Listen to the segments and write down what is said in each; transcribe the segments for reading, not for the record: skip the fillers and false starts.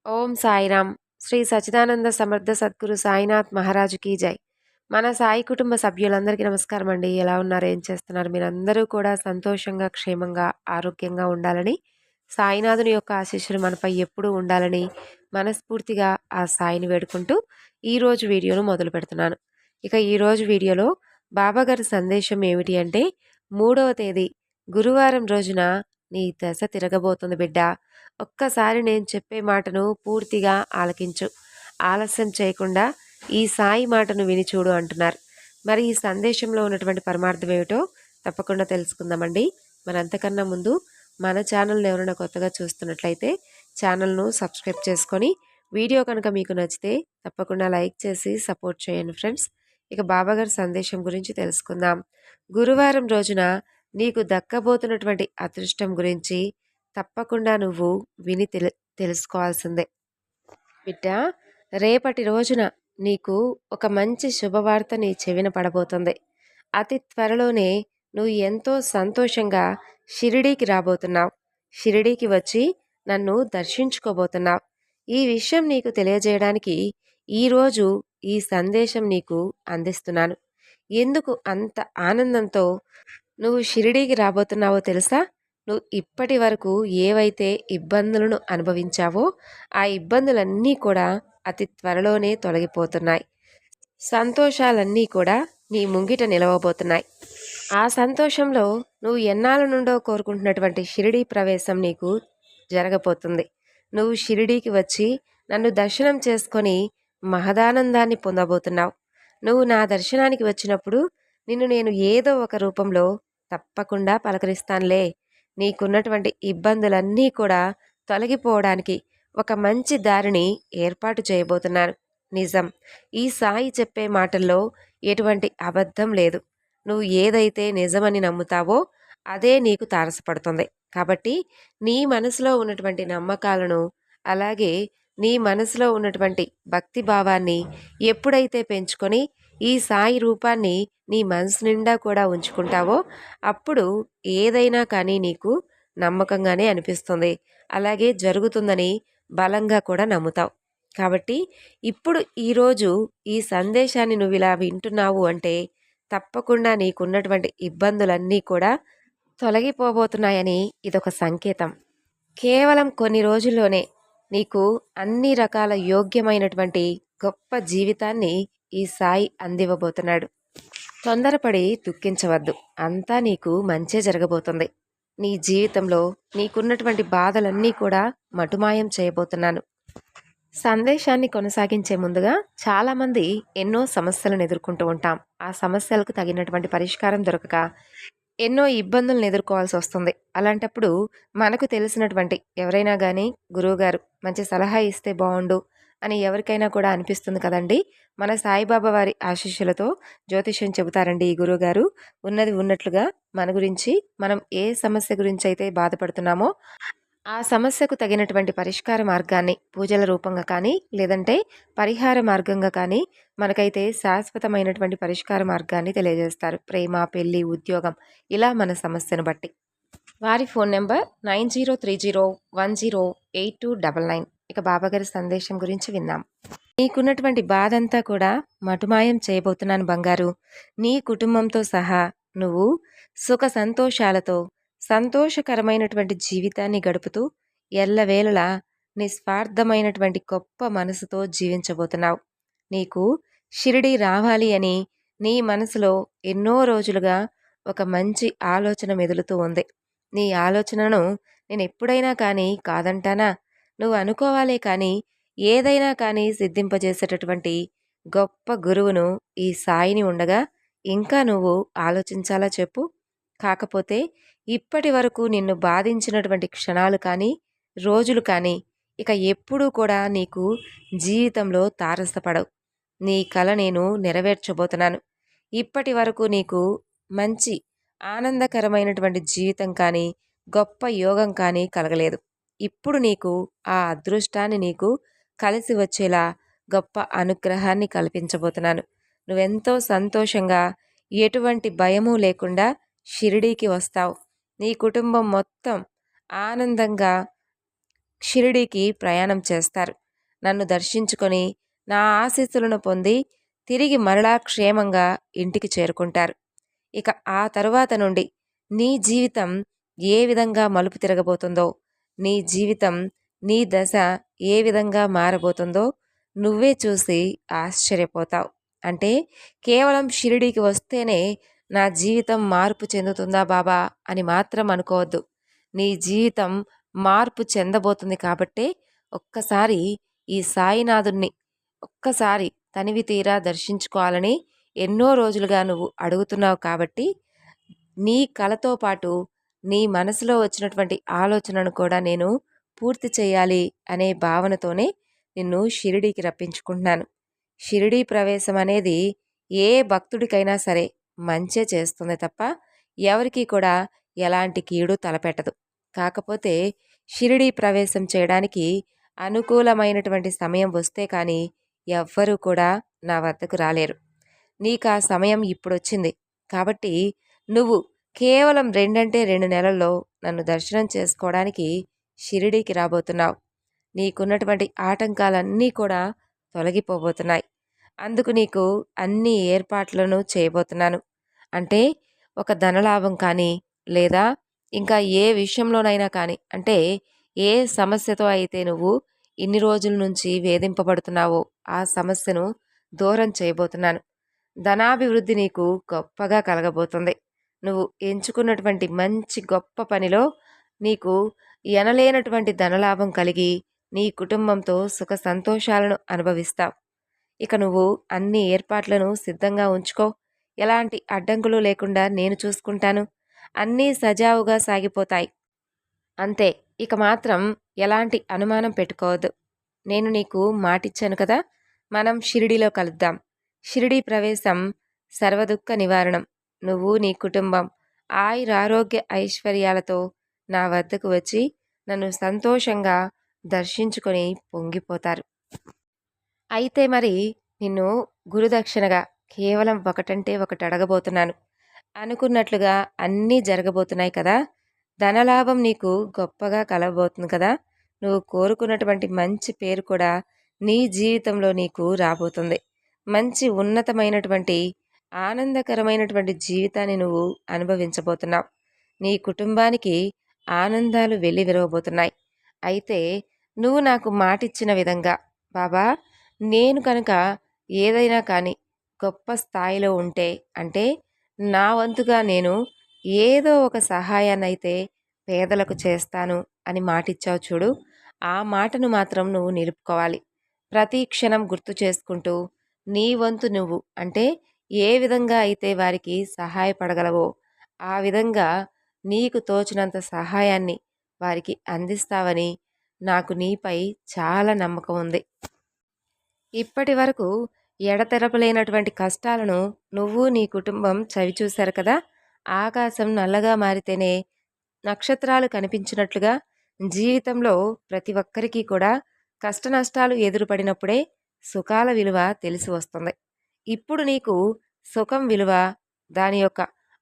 ఓం సాయిరామ్. శ్రీ సచ్చిదానంద సమర్థ సద్గురు సాయినాథ్ మహారాజుకి జై. మన సాయి కుటుంబ సభ్యులందరికీ నమస్కారం అండి. ఎలా ఉన్నారు? ఏం చేస్తున్నారు? మీరందరూ కూడా సంతోషంగా, క్షేమంగా, ఆరోగ్యంగా ఉండాలని, సాయినాథుని యొక్క ఆశీస్సులు మనపై ఎప్పుడూ ఉండాలని మనస్ఫూర్తిగా ఆ సాయిని వేడుకుంటూ ఈరోజు వీడియోను మొదలు పెడుతున్నాను. ఇక ఈరోజు వీడియోలో బాబాగారి సందేశం ఏమిటి అంటే, 3వ తేదీ గురువారం రోజున నీ దశ తిరగబోతుంది బిడ్డ. ఒక్కసారి నేను చెప్పే మాటను పూర్తిగా ఆలకించు. ఆలస్యం చేయకుండా ఈ సాయి మాటను విని చూడు అంటున్నారు. మరి ఈ సందేశంలో ఉన్నటువంటి పరమార్థం ఏమిటో తప్పకుండా తెలుసుకుందామండి. మరి అంతకన్నా ముందు మన ఛానల్ని ఎవరైనా కొత్తగా చూస్తున్నట్లయితే ఛానల్ను సబ్స్క్రైబ్ చేసుకొని, వీడియో కనుక మీకు నచ్చితే తప్పకుండా లైక్ చేసి సపోర్ట్ చేయండి ఫ్రెండ్స్. ఇక బాబాగారి సందేశం గురించి తెలుసుకుందాం. గురువారం రోజున నీకు దక్కబోతున్నటువంటి అదృష్టం గురించి తప్పకుండా నువ్వు విని తెలుసుకోవాల్సిందే బిడ్డ. రేపటి రోజున నీకు ఒక మంచి శుభవార్త నీ చెవిన పడబోతుంది. అతి త్వరలోనే నువ్వు ఎంతో సంతోషంగా షిరిడీకి రాబోతున్నావు. షిరిడీకి వచ్చి నన్ను దర్శించుకోబోతున్నావు. ఈ విషయం నీకు తెలియజేయడానికి ఈరోజు ఈ సందేశం నీకు అందిస్తున్నాను. ఎందుకు అంత ఆనందంతో నువ్వు షిరిడీకి రాబోతున్నావో తెలుసా? నువ్వు ఇప్పటి వరకు ఏవైతే ఇబ్బందులను అనుభవించావో ఆ ఇబ్బందులన్నీ కూడా అతి త్వరలోనే తొలగిపోతున్నాయి. సంతోషాలన్నీ కూడా నీ ముంగిట నిలవబోతున్నాయి. ఆ సంతోషంలో నువ్వు ఎన్నాళ్ళ నుండో కోరుకుంటున్నటువంటి షిరిడీ ప్రవేశం నీకు జరగబోతుంది. నువ్వు షిరిడీకి వచ్చి నన్ను దర్శనం చేసుకొని మహదానందాన్ని పొందబోతున్నావు. నువ్వు నా దర్శనానికి వచ్చినప్పుడు నిన్ను నేను ఏదో ఒక రూపంలో తప్పకుండా పలకరిస్తానులే. నీకున్నటువంటి ఇబ్బందులన్నీ కూడా తొలగిపోవడానికి ఒక మంచి దారిని ఏర్పాటు చేయబోతున్నాను. నిజం. ఈ సాయి చెప్పే మాటల్లో ఎటువంటి అబద్ధం లేదు. నువ్వు ఏదైతే నిజమని నమ్ముతావో అదే నీకు తారసపడుతుంది. కాబట్టి నీ మనసులో ఉన్నటువంటి నమ్మకాలను, అలాగే నీ మనసులో ఉన్నటువంటి భక్తి భావాన్ని ఎప్పుడైతే పెంచుకొని ఈ సాయి రూపాన్ని నీ మనసు నిండా కూడా ఉంచుకుంటావో అప్పుడు ఏదైనా కానీ నీకు నమ్మకంగానే అనిపిస్తుంది. అలాగే జరుగుతుందని బలంగా కూడా నమ్ముతావు. కాబట్టి ఇప్పుడు ఈరోజు ఈ సందేశాన్ని నువ్వు ఇలా వింటున్నావు అంటే తప్పకుండా నీకున్నటువంటి ఇబ్బందులన్నీ కూడా తొలగిపోబోతున్నాయని ఇదొక సంకేతం. కేవలం కొన్ని రోజుల్లోనే నీకు అన్ని రకాల యోగ్యమైనటువంటి గొప్ప జీవితాన్ని ఈ సాయి అందివ్వబోతున్నాడు. తొందరపడి దుఃఖించవద్దు. అంతా నీకు మంచే జరగబోతుంది. నీ జీవితంలో నీకున్నటువంటి బాధలన్నీ కూడా మటుమాయం చేయబోతున్నాను. సందేశాన్ని కొనసాగించే ముందుగా చాలామంది ఎన్నో సమస్యలను ఎదుర్కొంటూ ఉంటాం. ఆ సమస్యలకు తగినటువంటి పరిష్కారం దొరకక ఎన్నో ఇబ్బందులను ఎదుర్కోవాల్సి వస్తుంది. అలాంటప్పుడు మనకు తెలిసినటువంటి ఎవరైనా కానీ గురువుగారు మంచి సలహా ఇస్తే బాగుండు అని ఎవరికైనా కూడా అనిపిస్తుంది కదండి. మన సాయిబాబా వారి ఆశీస్సులతో జ్యోతిష్యం చెబుతారండి ఈ గురువుగారు. ఉన్నది ఉన్నట్లుగా మన గురించి, మనం ఏ సమస్య గురించి అయితే బాధపడుతున్నామో ఆ సమస్యకు తగినటువంటి పరిష్కార మార్గాన్ని పూజల రూపంగా కానీ, లేదంటే పరిహార మార్గంగా కానీ మనకైతే శాశ్వతమైనటువంటి పరిష్కార మార్గాన్ని తెలియజేస్తారు. ప్రేమ, పెళ్లి, ఉద్యోగం, ఇలా మన సమస్యను బట్టి. వారి ఫోన్ నెంబర్ 9030108299. ఇక బాబాగారి సందేశం గురించి విందాం. నీకున్నటువంటి బాధంతా కూడా మటుమాయం చేయబోతున్నాను బంగారు. నీ కుటుంబంతో సహా నువ్వు సుఖ సంతోషాలతో సంతోషకరమైనటువంటి జీవితాన్ని గడుపుతూ ఎల్లవేళలా నిస్వార్థమైనటువంటి గొప్ప మనసుతో జీవించబోతున్నావు. నీకు షిరిడి రావాలి అని నీ మనసులో ఎన్నో రోజులుగా ఒక మంచి ఆలోచన మెదులుతూ ఉంది. నీ ఆలోచనను నేను ఎప్పుడైనా కానీ కాదంటానా? నువ్వు అనుకోవాలే కానీ ఏదైనా కానీ సిద్ధింపజేసేటటువంటి గొప్ప గురువును ఈ సాయిని ఉండగా ఇంకా నువ్వు ఆలోచించాలా చెప్పు? కాకపోతే ఇప్పటి వరకు నిన్ను బాధించినటువంటి క్షణాలు కానీ, రోజులు కానీ ఇక ఎప్పుడూ కూడా నీకు జీవితంలో తారసపడవు. నీ కల నేను నెరవేర్చబోతున్నాను. ఇప్పటి వరకు నీకు మంచి ఆనందకరమైనటువంటి జీవితం కానీ, గొప్ప యోగం కానీ కలగలేదు. ఇప్పుడు నీకు ఆ అదృష్టాన్ని నీకు కలిసి వచ్చేలా గొప్ప అనుగ్రహాన్ని కల్పించబోతున్నాను. నువ్వెంతో సంతోషంగా, ఎటువంటి భయము లేకుండా షిరిడీకి వస్తావు. నీ కుటుంబం మొత్తం ఆనందంగా షిరిడీకి ప్రయాణం చేస్తారు. నన్ను దర్శించుకొని నా ఆశీస్సులను పొంది తిరిగి మరలా క్షేమంగా ఇంటికి చేరుకుంటారు. ఇక ఆ తరువాత నుండి నీ జీవితం ఏ విధంగా మలుపు తిరగబోతుందో, నీ జీవితం, నీ దశ ఏ విధంగా మారబోతుందో నువ్వే చూసి ఆశ్చర్యపోతావు. అంటే కేవలం షిరిడీకి వస్తేనే నా జీవితం మార్పు చెందుతుందా బాబా అని మాత్రం అనుకోవద్దు. నీ జీవితం మార్పు చెందబోతుంది కాబట్టే ఒక్కసారి ఈ సాయినాథుణ్ణి ఒక్కసారి తనివి తీరా దర్శించుకోవాలని ఎన్నో రోజులుగా నువ్వు అడుగుతున్నావు కాబట్టి నీ కలతో పాటు నీ మనసులో వచ్చినటువంటి ఆలోచనను కూడా నేను పూర్తి చేయాలి అనే భావనతోనే నిన్ను షిరిడీకి రప్పించుకుంటున్నాను. షిరిడీ ప్రవేశం అనేది ఏ భక్తుడికైనా సరే మంచే చేస్తుంది తప్ప ఎవరికీ కూడా ఎలాంటి కీడు తలపెట్టదు. కాకపోతే షిరిడీ ప్రవేశం చేయడానికి అనుకూలమైనటువంటి సమయం వస్తే కానీ ఎవ్వరూ కూడా నా వద్దకు రాలేరు. నీకా సమయం ఇప్పుడొచ్చింది. కాబట్టి నువ్వు కేవలం 2 నెలల్లో నన్ను దర్శనం చేసుకోవడానికి షిరిడీకి రాబోతున్నావు. నీకున్నటువంటి ఆటంకాలన్నీ కూడా తొలగిపోబోతున్నాయి. అందుకు నీకు అన్ని ఏర్పాట్లను చేయబోతున్నాను. అంటే ఒక ధనలాభం కానీ, లేదా ఇంకా ఏ విషయంలోనైనా కానీ, అంటే ఏ సమస్యతో అయితే నువ్వు ఇన్ని రోజుల నుంచి వేధింపబడుతున్నావో ఆ సమస్యను దూరం చేయబోతున్నాను. ధనాభివృద్ధి నీకు గొప్పగా కలగబోతుంది. నువ్వు ఎంచుకున్నటువంటి మంచి గొప్ప పనిలో నీకు ఎనలేనటువంటి ధనలాభం కలిగి నీ కుటుంబంతో సుఖ సంతోషాలను అనుభవిస్తావు. ఇక నువ్వు అన్ని ఏర్పాట్లను సిద్ధంగా ఉంచుకో. ఎలాంటి అడ్డంకులు లేకుండా నేను చూసుకుంటాను. అన్నీ సజావుగా సాగిపోతాయి. అంతే. ఇక మాత్రం ఎలాంటి అనుమానం పెట్టుకోవద్దు. నేను నీకు మాటిచ్చాను కదా! మనం షిరిడీలో కలుద్దాం. షిరిడీ ప్రవేశం సర్వదుఃఖ నివారణం. నువ్వు నీ కుటుంబం ఆయురారోగ్య ఐశ్వర్యాలతో నా వద్దకు వచ్చి నన్ను సంతోషంగా దర్శించుకొని పొంగిపోతారు. అయితే మరి నిన్ను గురుదక్షిణగా కేవలం ఒకటంటే ఒకటి అడగబోతున్నాను. అనుకున్నట్లుగా అన్నీ జరగబోతున్నాయి కదా! ధనలాభం నీకు గొప్పగా కలగబోతుంది కదా! నువ్వు కోరుకున్నటువంటి మంచి పేరు కూడా నీ జీవితంలో నీకు రాబోతుంది. మంచి ఉన్నతమైనటువంటి ఆనందకరమైనటువంటి జీవితాన్ని నువ్వు అనుభవించబోతున్నావు. నీ కుటుంబానికి ఆనందాలు వెల్లివిరవబోతున్నాయి. అయితే నువ్వు నాకు మాటిచ్చిన విధంగా బాబా నేను కనుక ఏదైనా కానీ గొప్ప స్థాయిలో ఉంటే, అంటే నా వంతుగా నేను ఏదో ఒక సహాయాన్నైతే పేదలకు చేస్తాను అని మాటిచ్చావు చూడు. ఆ మాటను మాత్రం నువ్వు నిలుపుకోవాలి. ప్రతి క్షణం గుర్తు చేసుకుంటూ నీ వంతు నువ్వు, అంటే ఏ విధంగా అయితే వారికి సహాయపడగలవో ఆ విధంగా నీకు తోచినంత సహాయాన్ని వారికి అందిస్తావని నాకు నీపై చాలా నమ్మకం ఉంది. ఇప్పటి వరకు ఎడతెరపలేనటువంటి కష్టాలను నువ్వు నీ కుటుంబం చవిచూశారు కదా! ఆకాశం నల్లగా మారితేనే నక్షత్రాలు కనిపించినట్లుగా జీవితంలో ప్రతి ఒక్కరికి కూడా కష్టనష్టాలు ఎదురుపడినప్పుడే సుఖాల విలువ తెలిసి వస్తుంది. ఇప్పుడు నీకు సుఖం విలువ, దాని యొక్క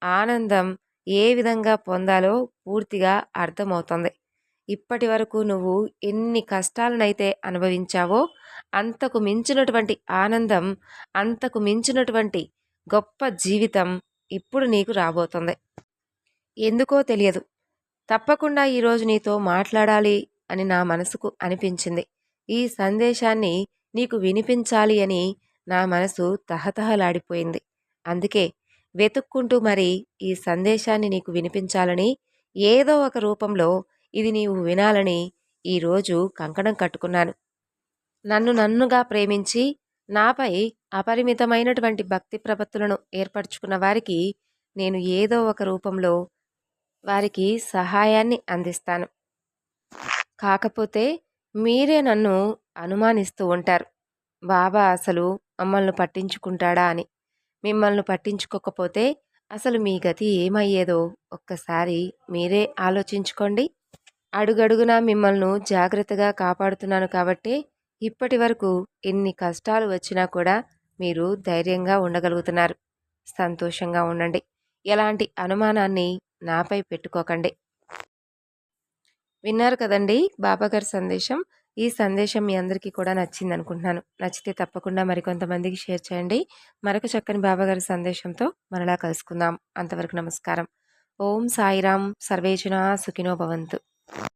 ఆనందం ఏ విధంగా పొందాలో పూర్తిగా అర్థమవుతుంది. ఇప్పటి వరకు నువ్వు ఎన్ని కష్టాలనైతే అనుభవించావో అంతకు మించినటువంటి ఆనందం, అంతకు మించినటువంటి గొప్ప జీవితం ఇప్పుడు నీకు రాబోతుంది. ఎందుకో తెలియదు, తప్పకుండా ఈరోజు నీతో మాట్లాడాలి అని నా మనసుకు అనిపించింది. ఈ సందేశాన్ని నీకు వినిపించాలి అని నా మనసు తహతహలాడిపోయింది. అందుకే వెతుక్కుంటూ మరి ఈ సందేశాన్ని నీకు వినిపించాలని, ఏదో ఒక రూపంలో ఇది నీవు వినాలని ఈరోజు కంకణం కట్టుకున్నాను. నన్నుగా ప్రేమించి నాపై అపరిమితమైనటువంటి భక్తి ప్రపత్తులను ఏర్పరచుకున్న వారికి నేను ఏదో ఒక రూపంలో వారికి సహాయాన్ని అందిస్తాను. కాకపోతే మీరే నన్ను అనుమానిస్తూ ఉంటారు, బాబా అసలు మమ్మల్ని పట్టించుకుంటాడా అని. మిమ్మల్ని పట్టించుకోకపోతే అసలు మీ గతి ఏమయ్యేదో ఒక్కసారి మీరే ఆలోచించుకోండి. అడుగడుగునా మిమ్మల్ని జాగ్రత్తగా కాపాడుతున్నాను కాబట్టి ఇప్పటి వరకు ఎన్ని కష్టాలు వచ్చినా కూడా మీరు ధైర్యంగా ఉండగలుగుతున్నారు. సంతోషంగా ఉండండి. ఎలాంటి అనుమానాన్ని నాపై పెట్టుకోకండి. విన్నారు కదండీ! బాబాగారి సందేశం. ఈ సందేశం మీ అందరికీ కూడా నచ్చిందనుకుంటున్నాను. నచ్చితే తప్పకుండా మరికొంతమందికి షేర్ చేయండి. మరొక చక్కని బాబాగారి సందేశంతో మరలా కలుసుకుందాం. అంతవరకు నమస్కారం. ఓం సాయిరాం. సర్వే జనా సుఖినో భవంతు.